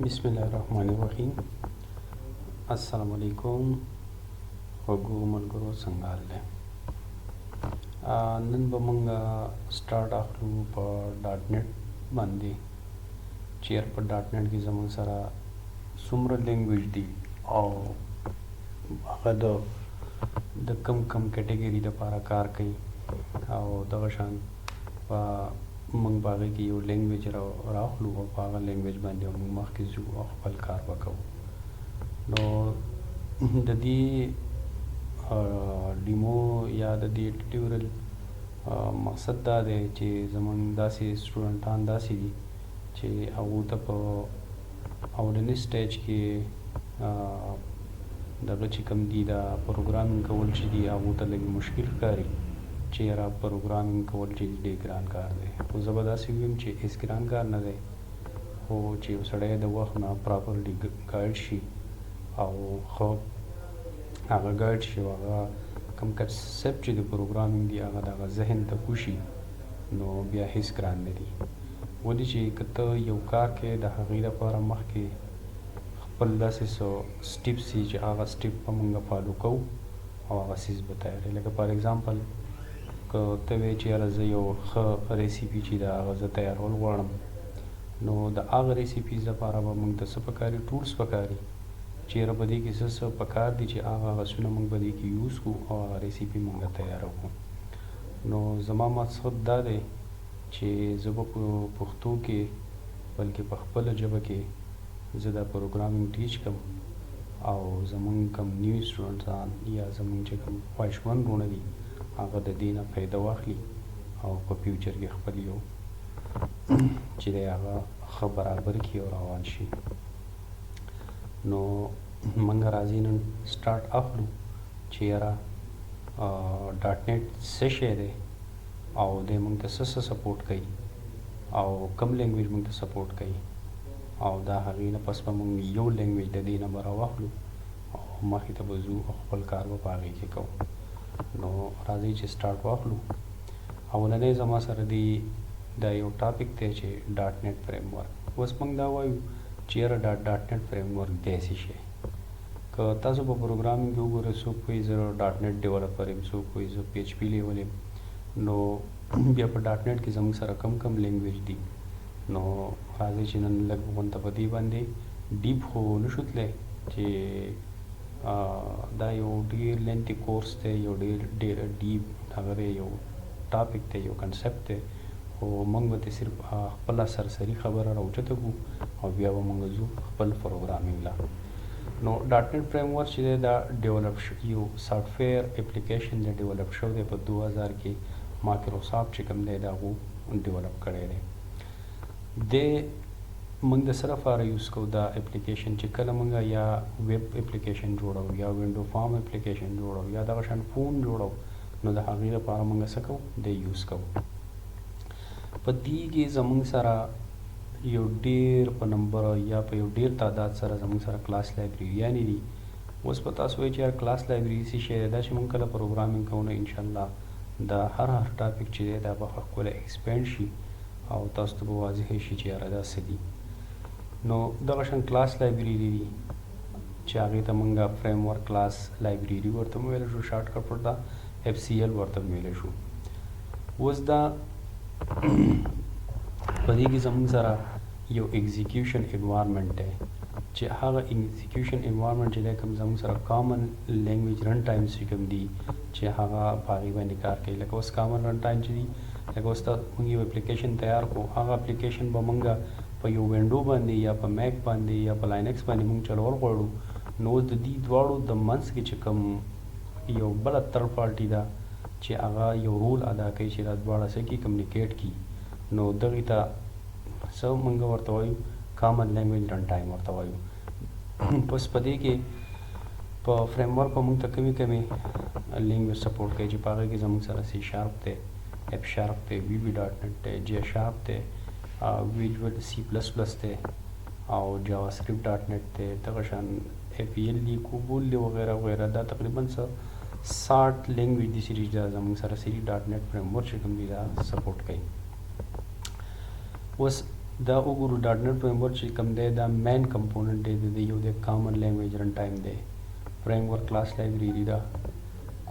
बिस्मिल्लाहिर्रहमानिर्रहीम। अस्सलामु अलैकुम वगो मलगरो संगाल ले नन به موږ سٹارټ اخلو په ډاټ نت باندې. چیر په ډاټ نت کې زموږ سره څومره لینګویج دي او هغه د کم کټګوري لپاره کار کوي او دغه شان په موږ باغې کې یو لینګویج راخلو او په هغه لینګویج باندې موږ مخکې ځو او خپل کار وکړو. نو د دې ډیمو یا د دې ټیوټوریل مقصد دا دی چې زموږ داسې سټوډنټان داسې دي چې هغو ته په اولني سټیج کې دغه چې کوم دي دا پروګرامینګ کول چې دي هغو ته لږ مشکل ښکاري چې یاره پروګرامینګ کول چې ډېر ګران کار دی. خو زه به داسې ویم چې هېڅ ګران کار نه دی، خو چې یو سړی د وخت نه پراپرلی ګایډ شي او ښه هغه ګایډ شي او هغه کوم کنسپټ چې د پروګرامینګ دی هغه د هغه ذهن ته کوشي نو بیا هېڅ ګران نه دي. ولې چې که ته یو کار کوې د هغې لپاره مخکې خپل داسې څه سټیپس دي چې هغه سټیپ به موږ فالو کوو او هغه څیز به تیاروي. لکه فار اګزامپل که ته وایې چې یاره زه یو ښه ریسیپي چې د هغه زه تیارول غواړم، نو د هغه ریسیپیز لپاره به موږ ته څه پکاري، ټولس پکاري چې یاره په دې کې څه پکار دي چې هغه غسونه موږ په دې کې یوز کړو او هغه ریسیپي موږ تیاره کړو. نو زما مقصد دا دی چې زه به په پښتو کې بلکې په خپله ژبه کې زه دا پروګرامینګ ټیچ کړم او زموږ کوم نیو سټوډنټان یا زموږ چې کوم خواهشمند وروڼه دي هغه د دې نه فایده واخلي او په فیوچر کې خپل یو چې دی هغه ښه برابر کړي او روان شي. نو موږ راځي نن سټارټ اخلو چې یاره ډاټ نت څه شی دی او دی موږ ته څه سپورټ کوي او کوم لینګویج موږ ته سپورټ کوي او دا هغې نه پس به موږ یو لینګویج د دې نه به راواخلو او مخې ته به ځو او خپل کار به په هغې کې کوو. نو راځئ چې سټارټ واخلو. اولنی زما سره دا یو ټاپک دی چې ډاټ نت فریم ورک. اوس موږ دا وایو چې یاره ډاټ نت فریم ورک دی څه شی. که تاسو په پروګرامینګ کې وګورئ څوک وایي زه ډاټ نت ډیولپر یم، څوک وایي زه پی ایچ پي لیول یم. نو بیا په ډاټ نت کې زموږ سره کم لینګویج دي. نو راځئ چې نن لږ غونته په دې باندې ډیپ خو نه شو تللی چې دا یو ډېر لینتي کورس دی، یو ډېر ډیپ هغه دی، یو ټاپک دی، یو کنسپټ دی، خو موږ به ترې صرف خپله سرسري خبره راوچته کړو او بیا به موږ ځو خپل پروګرامینګ له. نو ډاټ نت فریم ورک چې دی دا ډیولپ یو سافټویر اپلیکیشن دی، ډیولپ شوی دی په 2000 کې. مایکروسافټ چې کوم دی د هغو ډیولپ کړی دی. دی موږ د څه لپاره یوز کوو دا اپلیکیشن چې کله موږ یا ویب اپلیکیشن جوړو یا وینډو فارم اپلیکیشن جوړو یا دغه شان فون جوړو، نو د هغې لپاره موږ څه کوو، دی یوز کوو. په دې کې زموږ سره یو ډېر په نمبر یا په یو ډېر تعداد سره زموږ سره کلاس لایبرریانې دي. اوس په تاسو وایي چې یار کلاس لایبرري څه شی دی؟ دا چې موږ کله پروګرامینګ کوو نو انشاءالله دا هر ټاپک چې دی دا به ښکلی ایکسپینډ شي او تاسو ته به واضح شي چې یاره دا څه دي. نو دغه شان کلاس لایبرري دي چې هغې ته موږ فریم ورک کلاس لایبرري ورته ویلی شو، شارټ کټ ورته اف سی ایل ورته ویلی شو. اوس دا په دې کې زموږ سره یو ایگزیکیوشن انوایرمنټ دی چې هغه ایگزیکیوشن انوایرمنټ چې دی کوم زموږ سره کامن لینګویج رن ټایمز چې کوم دي چې هغه په هغې باندې کار کوي. لکه اوس کامن رن ټایم چې دي، لکه اوس موږ یو اپلیکیشن تیار کړو، هغه اپلیکیشن به موږ په یو وینډو باندې یا په میک باندې یا په لاینکس باندې موږ چلول غواړو. نو د دې دواړو د منځ کې چې کوم یو بله تھرډ پارټي ده چې هغه یو رول ادا کوي چې دا دواړه څه کي کمیونیکیټ کي، نو دغې ته څه موږ ورته وایو، کامن لینګویج رن ټایم ورته وایو. بس په دې کې په فریم ورک به موږ ته کمې لینګویج سپورټ کوي چې په هغې کې زموږ سره سی شارپ دی، ایف شارپ دی، وي وي ډاټ نټ دی، جے شارپ دی، ویژوال سی پلس پلس دی او جاوا سکرپټ ډاټ نټ دی، دغه شان اے پی ایل دی، کوبول دی وغیره وغیره. دا تقریبا 60 لینګویج دي چې دا زموږ سره سری ډاټ نټ فریم ورک چې کوم دی دا سپورټ کوي. اوس دا وګورو ډاټ نټ فریم ورک چې کوم دی دا مین کمپوننټ دی د یو د کامن لینګویج رن ټایم دی فریم ورک کلاس لایبرری دا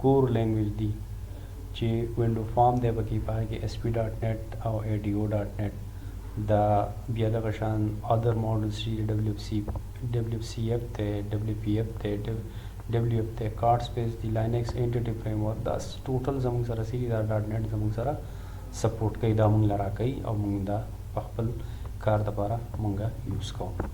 کور لینګویج دی چې وینډو فارم دی پکې پای کې اس پی ډاټ نټ او ای ډی او ډاټ نټ دا بیا دغه شان ادر ماډلز چې ډبلیو سی اف ته ډبلیو پی اف ته ډبلیو اف ته کارډ سپیس دی لاینکس انټیټی فریم ورک دا ټوټل زموږ سره سری دا ډاټ نټ زموږ سره سپورټ کوي دا موږ لرا کوي او موږ دا خپل کار لپاره مونږه یوز کوو.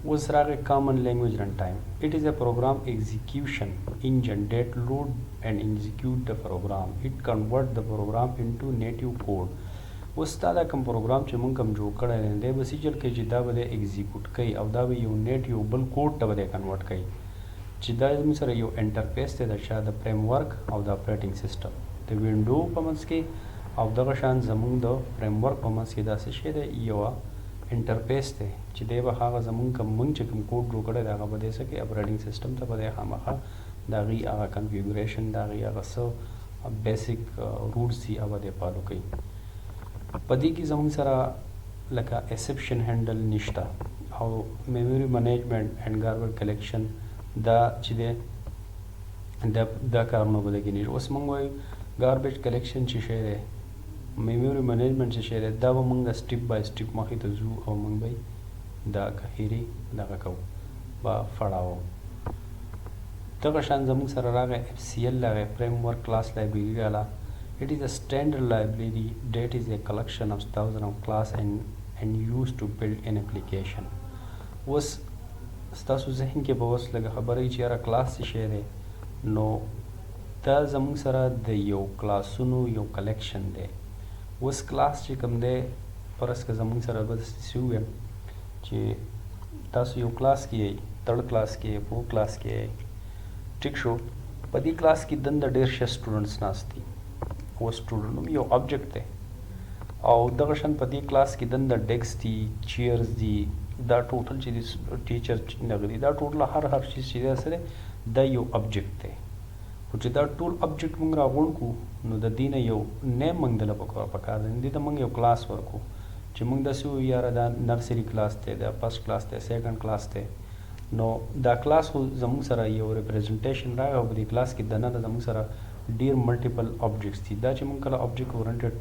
اوس راغی کامن لینګویج رن ټایم. اټ از ا پروګرام ایگزیکیوشن انجن دیٹ لوډ اینڈ ایگزیکیوټ د پروګرام. اټ کنورټ د پروګرام انټو نیټیو کوډ. اوس دا کوم پروګرام چې مونږ کوم جوړ کړی دی بسیجل کې چې دا به ایگزیکیوټ کوي او دا به یو نیټ یو بل کوډ ته به کنورټ کوي چې دا زموږ سره یو انټرفیس دی د شا د فریم ورک او د اپریټینګ سیسټم د وینډو په منځ کې او دغه شان زمونږ د فریم ورک په منځ کې داسې شی دی یو انټرفیس دی چې دی به هغه زمونږ کوم مونږ چې کوم کوډ جوړ کړی دی هغه به دی څه کوي اپریټینګ سیسټم ته به دی خامخا د هغې هغه کنفیګوریشن د هغې هغه څه بیسک رولز دي هغه دی فالو کوي. په دې کې زمونږ سره لکه ایکسپشن هینډل نشته او میموري منیجمنټ اینډ ګاربیج کلیکشن دا چې دی دا کارونه به لګي نه. اوس مونږ وایو ګاربیج کلیکشن چې شی دی میموري منیجمنټ چې شی دی دا به مونږ سټیپ بای سټیپ مخې ته ځو او مونږ به دا کهیري دغه کوو به فړاوو. دغه شان زموږ سره راغی اف سی ایل راغی فریم ورک کلاس لایبرری راله. It is a standard library that is a collection of thousands of class and used to build an application. اوس ستاسو ذهن کې به اوس لږه خبره وي چې یاره کلاس څه شی دی نو دا زموږ سره د یو کلاسونو یو کلیکشن دی. اوس کلاس چې کوم دی فرض که زموږ سره به داسې ووایم چې تاسو یو کلاس کې یئ تړ کلاس کې یئ فور کلاس کې یئ ټیک شو په دې کلاس کې دنده ډېر ښه سټوډنټس ناست دي. و سټوډنټ نوم یو آبجیکټ دی او دغه شان په دې کلاس کې دنده ډیسک دي چیرز دي دا ټوټل چې ټیچر دغه دي دا ټوټل هر چیز چې دی سره دا یو آبجیکټ دی. خو چې دا ټول آبجیکټ موږ راغونډ کړو نو د دې نه یو نیم موږ دله پکار دی دې ته موږ یو کلاس ورکړو چې موږ داسې ووایو یاره دا نرسري کلاس دی دا فرسټ کلاس دی سیکنډ کلاس دی نو دا کلاس خو زموږ سره یو ریپرزنټیشن راغی او په دې کلاس کې دننه زموږ سره ډیر ملټیپل آبجیکټس دي. دا چې موږ کله آبجیکټ اورینټډ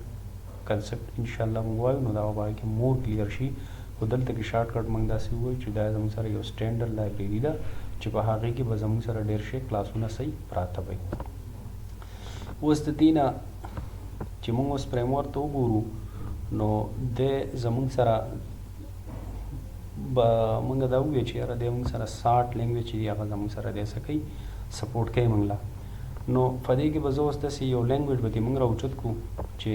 کنسپټ ان شاء الله موږ وایو نو دا به کې مور کلیر شي. خو دلته کې شارټ کټ موږ داسې ووایو چې دا زموږ سره یو سټینډرډ لایبرري ده چې په هغې کې به زموږ سره ډېر ښه کلاسونه صحیح پراته وي. اوس د دې نه چې موږ اوس فریم ورک ته وګورو نو دی زموږ سره به موږ دا ووایو چې یاره دی موږ سره 60 لینګویج چې دي هغه زموږ سره دی څه کوي سپورټ کوي موږ له. نو په دې کې به زه اوس داسې یو لینګویج به دې موږ راوچت کړو چې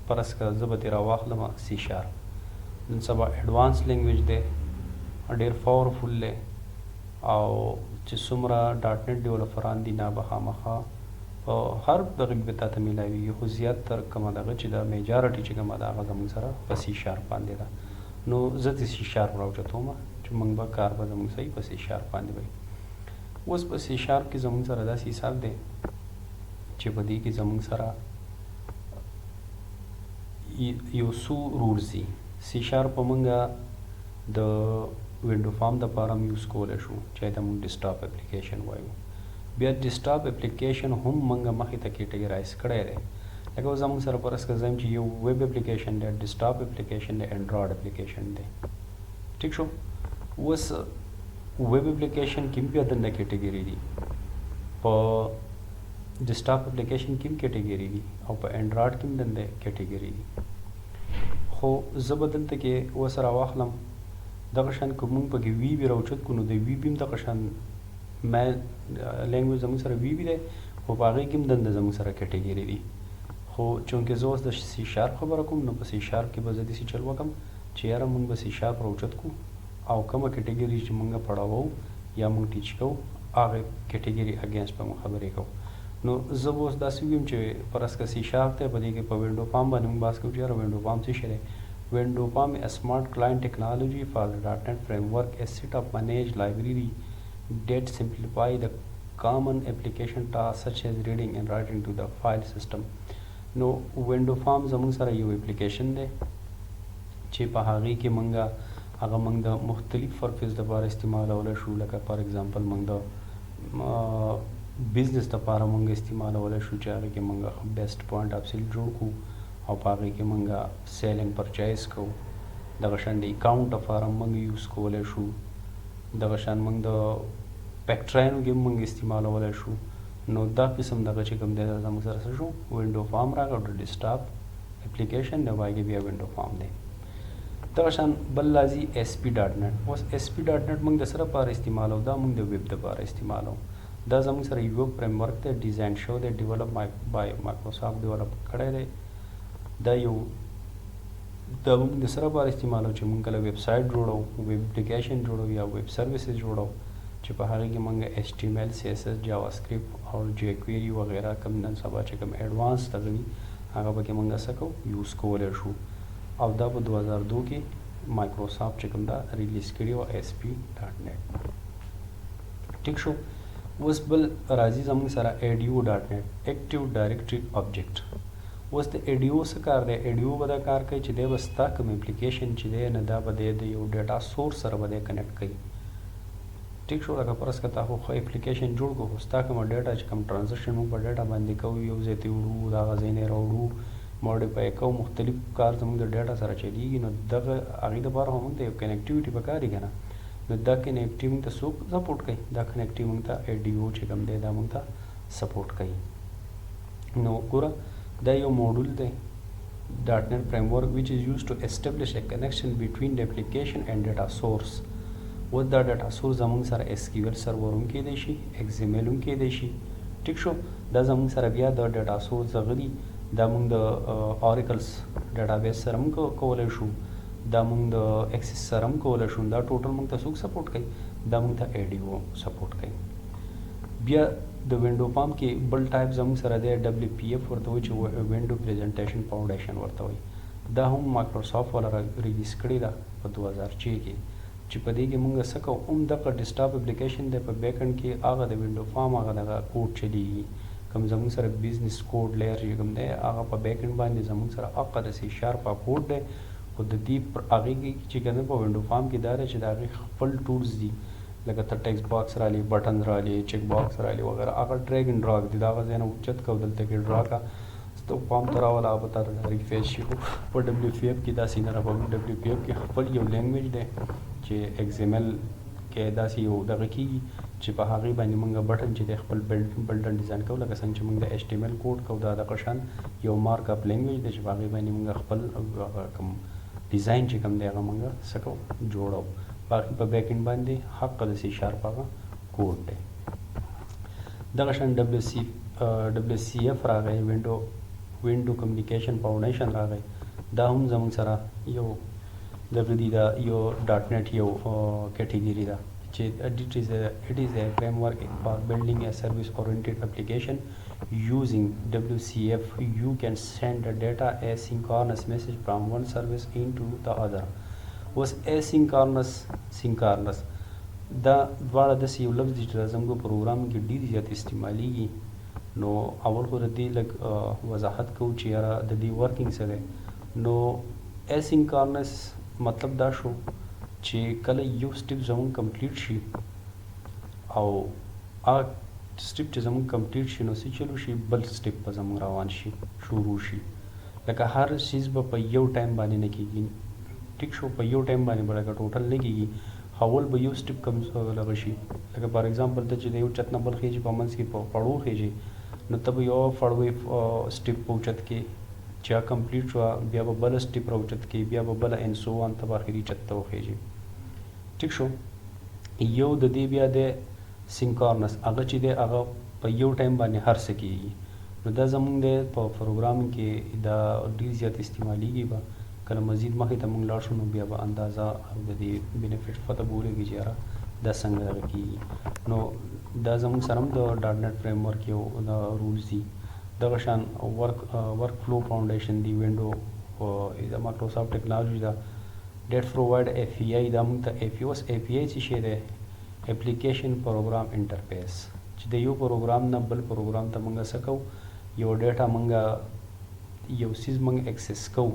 فرض که زه به دې راواخلم سی شارپ. نن سبا ایډوانس لینګویج دی ډېر پاورفل دی او چې څومره ډاټ نټ ډیولپران دي نه به خامخا په هر دغه کې به تا ته میلاویږي خو زیاتر کومه دغه چې دا میجارټي چې کومه ده هغه زموږ سره په سی شارپ باندې ده. نو زه د سی شارپ راوچتوم چې موږ به کار به زموږ صحیح په سی شارپ باندې وي. اوس په سی شارپ کې زموږ سره داسې حساب دی چې په دې کې زموږ سره یو څو رولز دي. سی شارپ موږ د وینډو فارم دپاره هم یوز کولی شو چې ته موږ ډیسکټاپ اپلیکیشن وایو. بیا ډیسکټاپ اپلیکیشن هم موږ مخې ته کیټګرایز کړی دی لکه اوس زموږ سره فرض کړه چې یو ویب اپلیکیشن دی ډیسکټاپ اپلیکیشن دی انډرایډ اپلیکیشن دی ټیک شو. اوس ویب اپلیکیشن کې هم بیا دنده کیټګري دي په ډیسکټاپ اپلیکیشن کې هم کیټګري دي او په انډرایډ کې هم دنده کیټګري دي. خو زه به دلته کې اوس راواخلم دغه شان که موږ پکې وي بي راوچت کړو نو د وي بي هم دغه شان مین لینګویج زموږ سره وي بي دی خو په هغې کې هم دنده زموږ سره کیټګري دي. خو چونکې زه اوس د سی شارپ خبره کوم نو په سی شارپ کې به زه داسې چل وکړم چې یاره موږ به سی شارپ راوچت کړو او کومه کیټګري چې موږ پړاوو یا موږ ټیچ کوو هغې کیټګري اګینسټ به موږ خبرې کوو. نو زه به اوس داسې ویم چې فرض که سی شارپ دی په دې کې په وینډو فارم باندې موږ بحث کوو چې یاره وینډو فارم څه شی دی. وینډو فارم a smart client technology for the .NET framework, a set of managed library that simplify the common application tasks such as reading and writing to the file system. نو وینډو فارم زموږ سره یو اپلیکیشن دی چې په هغې کې موږ هغه موږ د مختلف پرپز دپاره استعمالولی شو. لکه فار اگزامپل موږ د بزنس دپاره موږ استعمالولی شو چې هغې کې موږ بیسټ پوینټ آف سیل جوړ کړو او په هغې کې موږ سیلینګ پرچایز کوو. دغه شان د اکاونټ دپاره موږ یوز کولی شو. دغه شان موږ د پیکټراینو کې موږ استعمالولی شو. نو دا قسم دغه چې کوم دی دا زموږ سره څه شو وینډو فارم راغی او د ډیسکټاپ اپلیکیشن د هغې بیا وینډو فارم دی. دغه شان بل راځي ایس پی ډاټ نیټ. اوس ایس پی ډاټ نیټ موږ د څه لپاره استعمالو؟ دا موږ د ویب دپاره استعمالو. دا زموږ سره یو فریم ورک دی، ډیزاین شوی دی، ډیولپ بای مایکروسافټ ډیولپ کړی دی. دا موږ د څه لپاره استعمالو چې موږ کله ویب سایټ جوړو، ویب اپلیکیشن جوړو یا ویب سروسز جوړو چې په هغې کې موږ ایچ ټي ایم ایل، سی ایس ایس، جاوا سکرپټ او جی کویري وغیره کوم نن سبا چې کوم ایډوانس دغه وي هغه پکې موږ څه کوو یوز کولی شو. او دا په 2002 کې مایکروسافټ چې کوم دا ریلیز کړي و ایس پی ډاټ نیټ. ټیک شو. اوس بل راځي زموږ سره ایډیو ډاټ نیټ، ایکټیو ډایرکټري آبجیکټ. اوس د ایډیو څه کار دی؟ ایډیو به دا کار کوي چې دی به ستا کوم اپلیکیشن چې دی نه دا به دی د یو ډیټا سورس سره به دی کنیکټ کوي. ټیک شو. لکه فرض که تا خو اپلیکیشن جوړ کړو خو ستا کومه ډیټا چې کوم ټرانزیکشن موږ په ډیټا باندې کوو یو ځای ته وړو، د هغه ځای نه یې راوړو، موډیفای کوو، مختلف کار زموږ د ډیټا سره چلیږي. نو دغه هغې دپاره خو موږ ته یو کنیکټیویټي پکار وي که نه. نو دا کنیکټي موږ ته څوک سپورټ کوي؟ دا کنیکټي موږ ته ایډیو چې کوم دی دا موږ ته سپورټ کوي. نو ګوره دا یو موډول دی ډاټ نیټ فریم ورک which is used to establish a connection between the application and data source. و دا ډاټا سورس زموږ سره ایس کیو ایل سرور هم کیدی شي، ایکس ایم ایل هم کیدی شي. ټیک شو. دا زموږ سره بیا د ډاټا سورس دغه دي، دا موږ د اوریکلس ډاټا بیس سره هم کولی شو، دا موږ د ایکسس سره هم کولی شو. دا ټوټل موږ ته څوک سپورټ کوي؟ دا موږ ته ایډیو سپورټ کوي. بیا د وینډو فارم کې بل ټایپ زموږ سره دی ډبلیو پی ایف ورته وایي چې وینډو پریزنټیشن فاونډیشن ورته وایي. دا هم مایکروسافټ والا ریلیز کړې ده په 2006 کې چې په دې کې موږ څه کوو هم دغه ډیسکټاپ اپلیکیشن دی، په بیک انډ کې هغه د وینډو فارم هغه دغه کوډ چلیږي. کوم زموږ سره بزنس کوډ لیر چې کوم دی هغه په بیک انډ باندې زموږ سره هغه د سی شارپ کوډ دی. خو د دې پر هغې کې چې کوم په وینډو فارم کې دا دی چې د هغې خپل ټولز دي، لکه ته ټیکسټ باکس رالی، بټن رالی، چیک باکس رالی وغیره، هغه ډریګ اینډ ډراګ دي. د هغه ځای نه اوچت کوو، دلته کې ډرا کا ته فارم ته راوله، هغه به تا ته ریفریش شي. په ډبلیو پی ایف کې داسې نه راغلو. ډبلیو پی ایف کې خپل یو لینګویج دی چې ایکس ایم ایل کې داسې یو دغه کېږي چې په هغې باندې موږ بټن چې دی خپل بلډن ډیزاین کوو، لکه څنګه چې موږ د ایچ ټي ایم ایل کوډ کوو. دا دغه شان یو مارک اپ لینګویج دی چې په هغې باندې موږ خپل کوم ډیزاین چې کوم دی هغه موږ څه کوو جوړو. باقي په بیک اینډ باندې حق د سی شارپ هغه کوډ دی. دغه شان ډبلیو سی ایف راغی، وینډو کمیونیکیشن فاونډیشن راغی. دا هم زموږ سره یو دغه دي، دا یو ډاټ نیټ یو کیټګري ده چې it is a framework for building a service oriented application using WCF. You can send a data asynchronous message from one service into the other. was asynchronous synchronous دا دواړه داسې یو لفظ دی چې زموږ پروګرام کې ډېر زیات استعمالیږي. نو اول خو د دې لږ وضاحت کوو چې یاره د دې ورکینګ څه دی. نو asynchronous مطلب دا شو چې کله یو سټیپ زموږ کمپلیټ شي او هغه سټیپ چې زموږ کمپلیټ شي نو څه چلو شي بل سټیپ به زموږ روان شي، شروع شي. لکه هر چیز به په یو ټایم باندې نه کېږي. ټیک شو. په یو ټایم باندې به لکه ټوټل نه کېږي، اول به یو سټیپ کم لغه شي. لکه فار ایگزامپل ته چې د یو چت نه بل خېږي په منځ کې په پړو خېږي، نو ته به یو پړوی سټیپ په اوچت کې چې هغه کمپلیټ شوه بیا به بله سټیپ راوچت کې، بیا به بله ان سو آن ته به اخري چت ته وخېږي. ټیک شو. یو د دې بیا د سینکارنس هغه چې دی هغه په یو ټایم باندې هر څه کېږي. نو دا زموږ د په پروګرامینګ کې دا ډېر زیات استعمالیږي. به کله مزید مخې ته موږ لاړ شو نو بیا به اندازه او د دې بینیفټ پته به ولګي چې یاره دا څنګه دغه کېږي. نو دا زموږ سره هم د ډاټ نیټ فریم ورک یو د رولز دي. دغه شان ورک فلو فاونډیشن دی، وینډو د مایکروسافټ ټیکنالوژي ده. ډیټ پرووایډ اف ای آی دا موږ ته اف ای اوس اف ای آی څه شی دی؟ اپلیکیشن پروګرام انټرفیس، چې د یو پروګرام نه بل پروګرام ته موږ څه کوو، یو ډیټا موږ یو څیز موږ اکسس کوو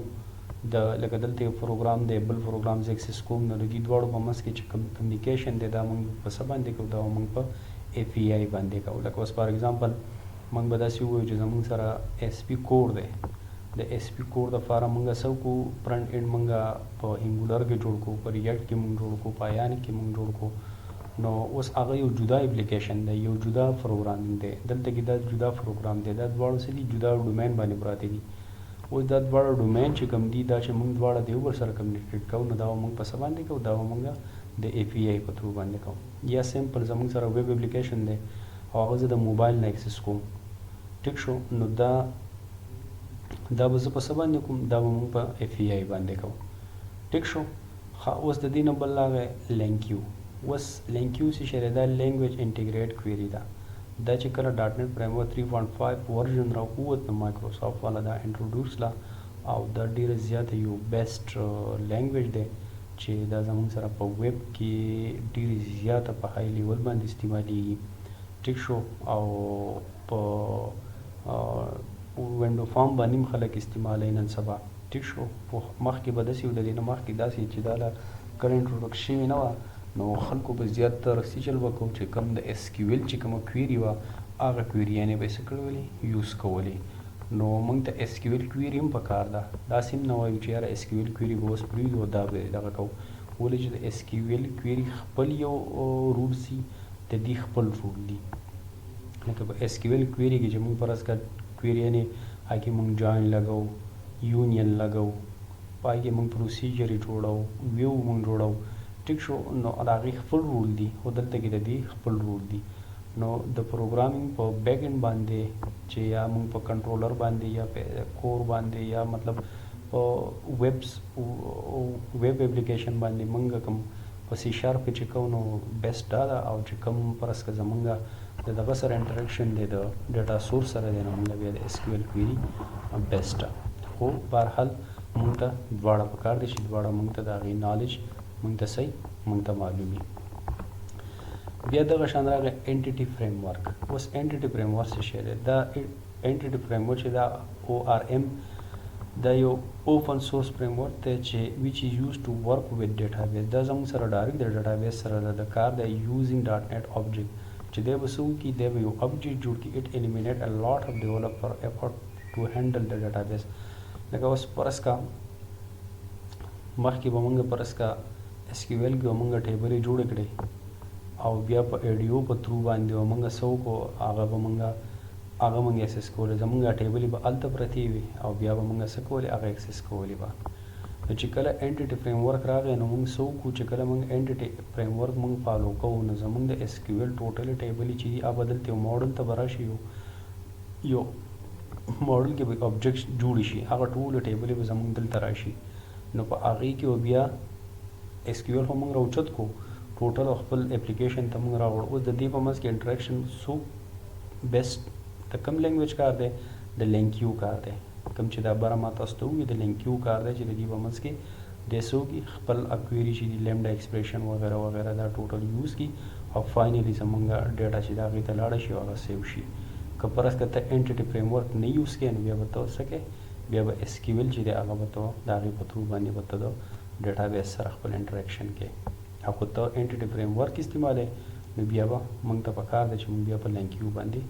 د لکه دلته یو پروګرام دی بل پروګرام زه اکسس کوم نو د دې دواړو په منځ کې چې کوم کمیونیکیشن دی دا موږ په څه باندې کوو دا موږ په اے پی آی باندې کوو. لکه اوس فار ایگزامپل موږ به داسې ووایو چې زموږ سره ایس پی کوډ دی د ایس پی کوډ دپاره موږ څه وکړو فرنټ اینډ موږ په انګولر کې جوړ کړو په ریاکټ کې موږ جوړ کړو په آیان کې موږ جوړ کړو. نو اوس هغه یو جدا اپلیکیشن دی یو جدا پروګرامینګ دی دلته کې دا جدا پروګرام دی دا دواړه څه دي جدا ډومین باندې پراته دي. اوس دا دواړه ډومین چې کوم دي دا چې موږ دواړه د یو بل سره کمیونیکیټ کوو نو دا موږ په څه باندې کوو دا موږ د اے پی آی په تھرو باندې کوو. یا سمپل زموږ سره ویب اپلیکیشن دی او هغه زه د موبایل نه اکسس کوم ټیک شو نو دا به زه په څه باندې کوم دا به موږ په اے پی آی باندې کوو ټیک شو. اوس د دې نه بل راغی لینکیو. اوس لینکیو څه شی دی دا لینګویج انټیګریټ کویری ده دا چې کله ډاټ نټ فریم ورک 3.5 ورژن راووت نو مایکروسافټ والا دا انټروډیوس لا او دا ډیره زیاته یو بیسټ لینګویج دی چې دا زموږ سره په ویب کې ډیره زیاته په های لیول باندې استعمالیږي ټیک شو او په وینډو فارم باندې هم خلک استعمالوي نن سبا ټیک شو. مخکې به داسې و د دې نه مخکې داسې چې دا له کله انټروډکټ شوې نه وه نو خلکو به زیاتره څه چل به کوو چې کوم د ایس کیو ایل چې کومه کویري وه هغه کویریانې به یې څه کولې یوز کولې. نو موږ ته ایس کیو ایل کویري هم پکار ده داسې هم نه وایو چې یاره ایس کیو ایل کویري به اوس پرېږدو دا به دغه کوو ولې چې د ایس کیو ایل کویري خپل یو رولز دي د دې خپل رول دي. لکه په ایس کیو ایل کویري کې چې موږ فرض کړه کویریانې هغې کې موږ جاین لګوو یونین لګوو په هغې کې موږ پروسیجر یې جوړوو ویو موږ جوړوو ټیک شو. نو د هغې خپل رول دي خو دلته کې د دې خپل رول دي. نو د پروګرامینګ په بیک اینډ باندې چې یا موږ په کنټرولر باندې یا په کور باندې یا مطلب په ویب اپلیکیشن باندې موږ کوم په سی شارپ کې چې کوو نو بیسټ دا ده او چې کوم پرس که زموږ د دغه سره انټریکشن دی د ډیټا سورس سره دی نو موږ بیا د ایس کیو ایل کویري بیسټ ده. خو بهرحال موږ ته دواړه پکار دي چې دواړه موږ ته د هغې نالج موږ ته صحیح موږ ته معلوم وي. بیا دغه شان راغی انټیټي فریم ورک. اوس انټیټي فریم ورک څه شی دی دا انټیټي فریم ورک چې دا او آر ایم دا یو اوپن سورس فریم ورک دی چې ویچ از یوز ټو ورک وذ ډیټابیس دا زموږ سره ډایرکټ د ډیټابیس سره د کار دی یوزینګ ډاټ نټ آبجیکټ چې دی به څه وکړي دی به یو آبجیکټ جوړ کړي اټ الیمینیټ ا لاټ اف ډیولپر ایفورټ ټو هینډل د ډیټابیس. لکه اوس پرس کا مخکې به موږ پرس کا ایس کیو ایل کې به موږ ټیبلې جوړې کړې او بیا په ایډیو په تھرو باندې به موږ څه وکړو هغه موږ اکسس کولې زموږ ټیبلې به هلته پرتې وي او بیا به موږ څه کولې هغه اکسس کولې به. نو چې کله انټیټي فریم ورک راغی نو موږ څه وکړو چې کله موږ انټیټي فریم ورک موږ فالو کوو نو زموږ د ایس کیو ایل ټوټلې ټیبلې چې دي هغه دلته یو موډل ته به راشي یو موډل کې به آبجیکټ جوړ شي هغه ټولې ټیبلې به زموږ دلته راشي. نو په هغې کې به بیا ایس کیو ایل خو موږ راوچت کو ټوټل خپل اپلیکیشن ته موږ راوړو. اوس د دې په منځ کې انټریکشن سو بیسټ د کوم لینګویج کار دی د لینکیو کار دی کوم چې دا بره ما تاسو ته ووایي د لینکیو کار دی چې د دې په منځ کې دی څه وکړي خپل کویري چې دي لیمډا ایکسپریشن وغیره وغیره دا ټوټل یوز کړي او فاینلي زموږ ډیټا چې د هغې ته لاړه شي هغه سیو شي. که فرض که ته انټیټي فریم ورک نه یوز کړې نو بیا به ته څه کوې بیا به ایس کیو ایل چې دی هغه به ته د هغې په تھرو باندې به ته د ډیټابیس سره خپل انټریکشن کې او که ته انټیټي فریم ورک استعمالوې نو بیا به موږ ته پکار دی چې موږ بیا په لینکیو باندې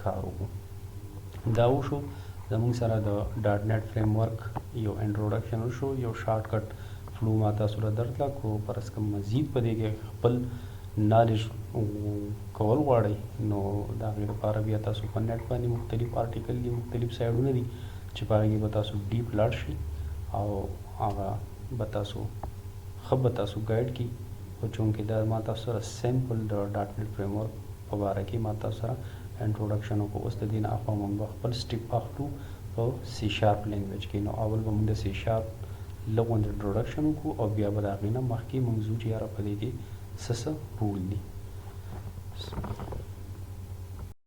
کار وکړو. دا وشو زموږ سره د ډاټ نټ فریم ورک یو انټروډکشن وشو یو شارټ کټ فلو ما تاسو له درته کړو. فرض که مزید په دې کې خپل نالج کول غواړئ نو د هغې لپاره بیا تاسو په نیټ باندې مختلف آرټیکل دي مختلف سایډونه دي چې په هغې به تاسو ډیپ لاړ شئ او هغه به تاسو ښه به تاسو ګایډ کړي. خو چونکې دا ما تاسو سره سمپل د ډاټ نټ فریم ورک په باره کې ما تاسو سره انټروډکشن وکړو. اوس د دې نه اخوا موږ به خپل سټیپ اخلو په سی شارپ لینګویج کې. نو اول به موږ د سی شارپ لږ غوندې انټروډکشن وکړو او بیا به د هغې نه مخکې موږ ځو چې یاره په دې کې څه رول دي.